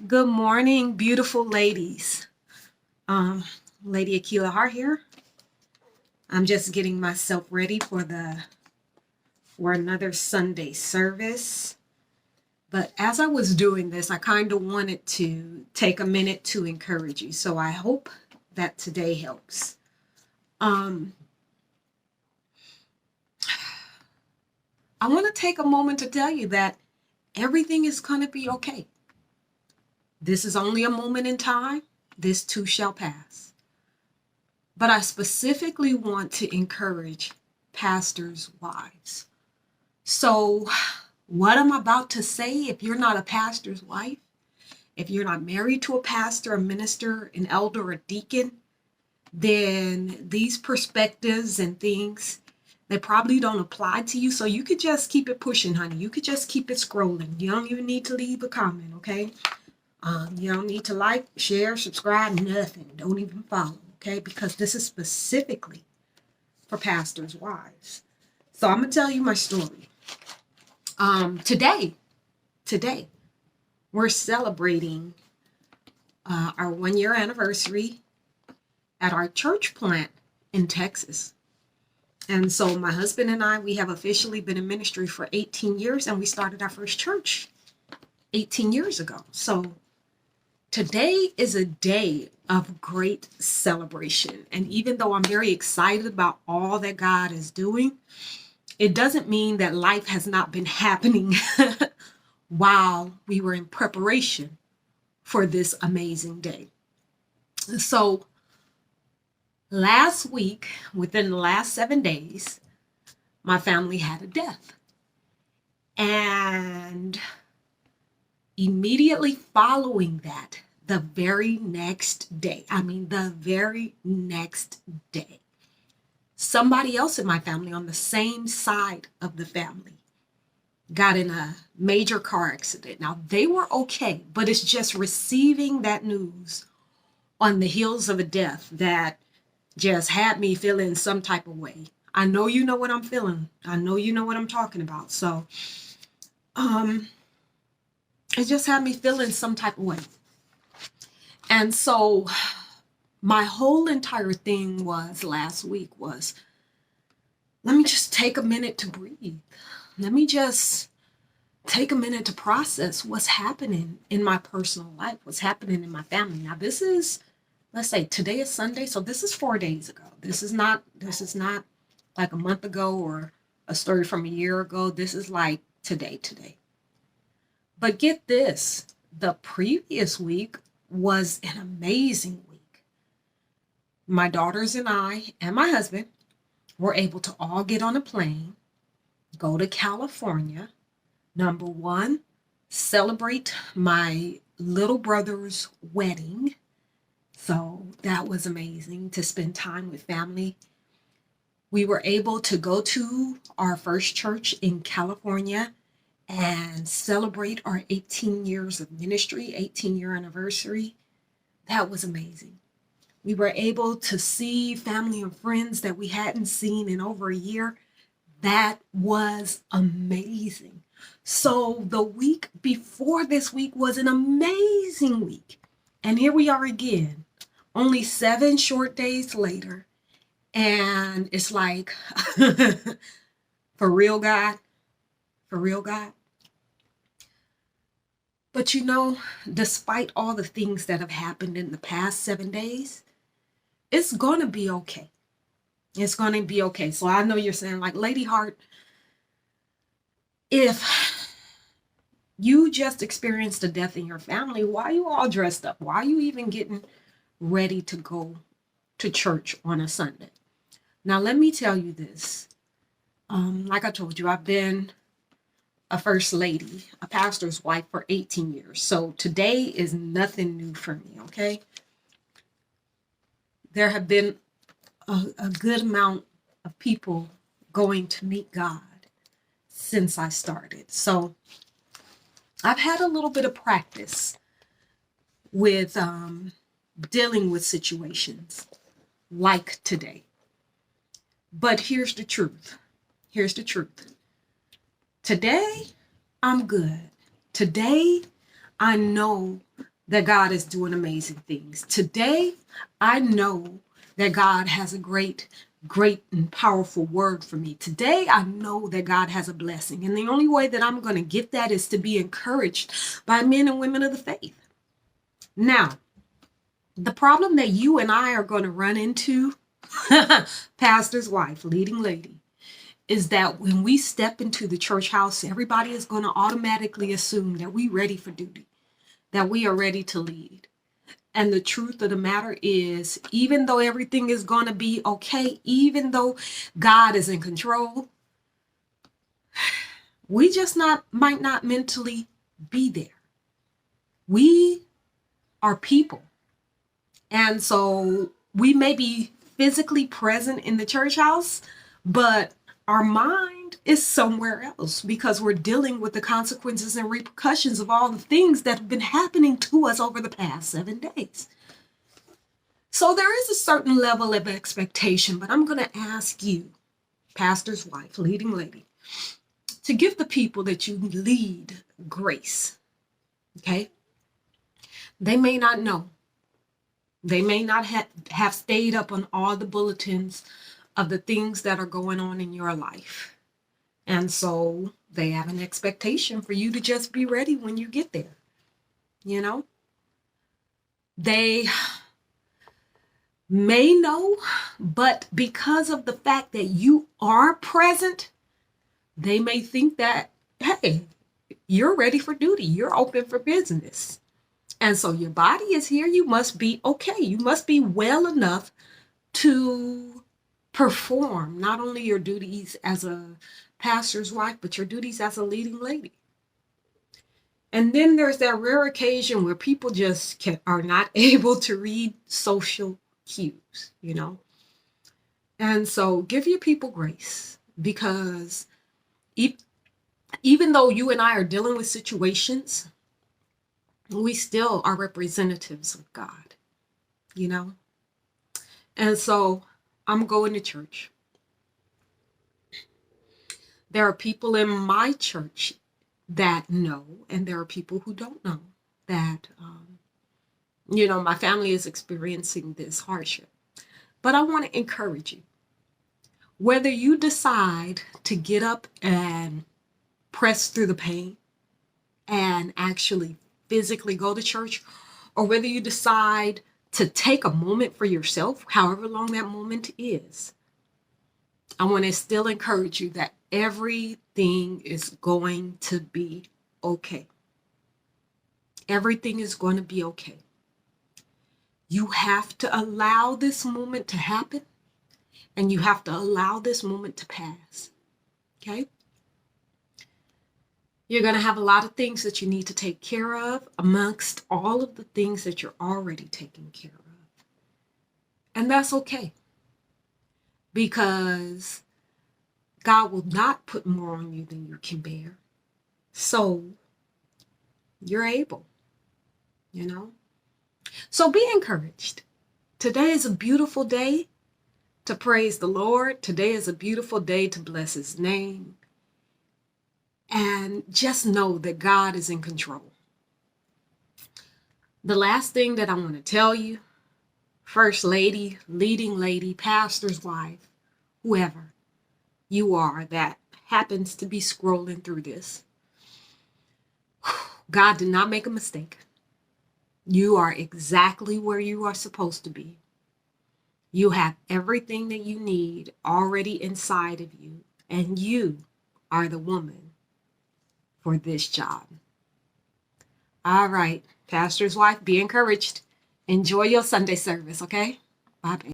Good morning, beautiful ladies. Um, Lady Akila Hart here. I'm just getting myself ready for another Sunday service. But as I was doing this, I kind of wanted to take a minute to encourage you. So I hope that today helps. Um, I want to take a moment to tell you that everything is going to be okay. This is only a moment in time. This too shall pass. But I specifically want to encourage pastors' wives. So, what I'm about to say, if you're not a pastor's wife, if you're not married to a pastor, a minister, an elder, a deacon, then these perspectives and things, they probably don't apply to you. So you could just keep it pushing, honey. You could just keep it scrolling. You don't even need to leave a comment, okay? You don't need to like, share, subscribe, nothing. Don't even follow, okay? Because this is specifically for pastors' wives. So I'm gonna tell you my story. Today, we're celebrating our 1 year anniversary at our church plant in Texas. And so my husband and I, we have officially been in ministry for 18 years, and we started our first church 18 years ago. So today is a day of great celebration. And even though I'm very excited about all that God is doing, it doesn't mean that life has not been happening while we were in preparation for this amazing day. So last week, within the last 7 days, my family had a death. And immediately following that, the very next day, somebody else in my family on the same side of the family got in a major car accident. Now, they were okay, but it's just receiving that news on the heels of a death that just had me feeling some type of way. I know you know what I'm feeling. I know you know what I'm talking about. So, it just had me feeling some type of way. And so my whole entire thing was last week was, let me just take a minute to breathe. Let me just take a minute to process what's happening in my personal life, what's happening in my family. Now, this is, let's say today is Sunday, so this is 4 days ago. This is not like a month ago or a story from a year ago. This is like today. But get this, the previous week was an amazing week. My daughters and I and my husband were able to all get on a plane, go to California. Number one, celebrate my little brother's wedding. So that was amazing to spend time with family. We were able to go to our first church in California and celebrate our 18 years of ministry, 18-year anniversary. That was amazing. We were able to see family and friends that we hadn't seen in over a year. That was amazing. So the week before this week was an amazing week. And here we are again, only 7 short days later. And it's like, for real, God, for real, God. But despite all the things that have happened in the past 7 days, it's going to be okay. It's going to be okay. So I know you're saying, like, Lady Hart, if you just experienced a death in your family, why are you all dressed up? Why are you even getting ready to go to church on a Sunday? Now, let me tell you this. Like I told you, I've been a first lady, a pastor's wife for 18 years. So today is nothing new for me, okay? There have been a good amount of people going to meet God since I started. So I've had a little bit of practice with dealing with situations like today. But here's the truth. Today, I'm good. Today, I know that God is doing amazing things. Today, I know that God has a great and powerful word for me. Today, I know that God has a blessing. And the only way that I'm going to get that is to be encouraged by men and women of the faith. Now, the problem that you and I are going to run into, pastor's wife, leading lady, is that when we step into the church house, everybody is going to automatically assume that we're ready for duty, that we are ready to lead. And the truth of the matter is, even though everything is going to be okay, even though God is in control, we just might not mentally be there. We are people. And so we may be physically present in the church house, but our mind is somewhere else because we're dealing with the consequences and repercussions of all the things that have been happening to us over the past 7 days. So there is a certain level of expectation, but I'm going to ask you, pastor's wife, leading lady, to give the people that you lead grace. Okay? They may not know. They may not have stayed up on all the bulletins of the things that are going on in your life. And so they have an expectation for you to just be ready when you get there. You know? They may know, but because of the fact that you are present, they may think that, hey, you're ready for duty. You're open for business. And so your body is here. You must be okay. You must be well enough to perform not only your duties as a pastor's wife, but your duties as a leading lady. And then there's that rare occasion where people just are not able to read social cues, you know? And so give your people grace, because even though you and I are dealing with situations, we still are representatives of God, you know? And so I'm going to church. There are people in my church that know, and there are people who don't know that, my family is experiencing this hardship. But I want to encourage you. Whether you decide to get up and press through the pain and actually physically go to church, or whether you decide to take a moment for yourself, however long that moment is, I want to still encourage you that everything is going to be okay. Everything is going to be okay. You have to allow this moment to happen, and you have to allow this moment to pass. Okay? You're going to have a lot of things that you need to take care of amongst all of the things that you're already taking care of. And that's okay, because God will not put more on you than you can bear. So you're able, you know? So be encouraged. Today is a beautiful day to praise the Lord. Today is a beautiful day to bless his name. And just know that God is in control. The last thing that I want to tell you, first lady, leading lady, pastor's wife, whoever you are that happens to be scrolling through this, God did not make a mistake. You are exactly where you are supposed to be. You have everything that you need already inside of you, and you are the woman for this job. All right, pastor's wife, be encouraged. Enjoy your Sunday service, okay? Bye.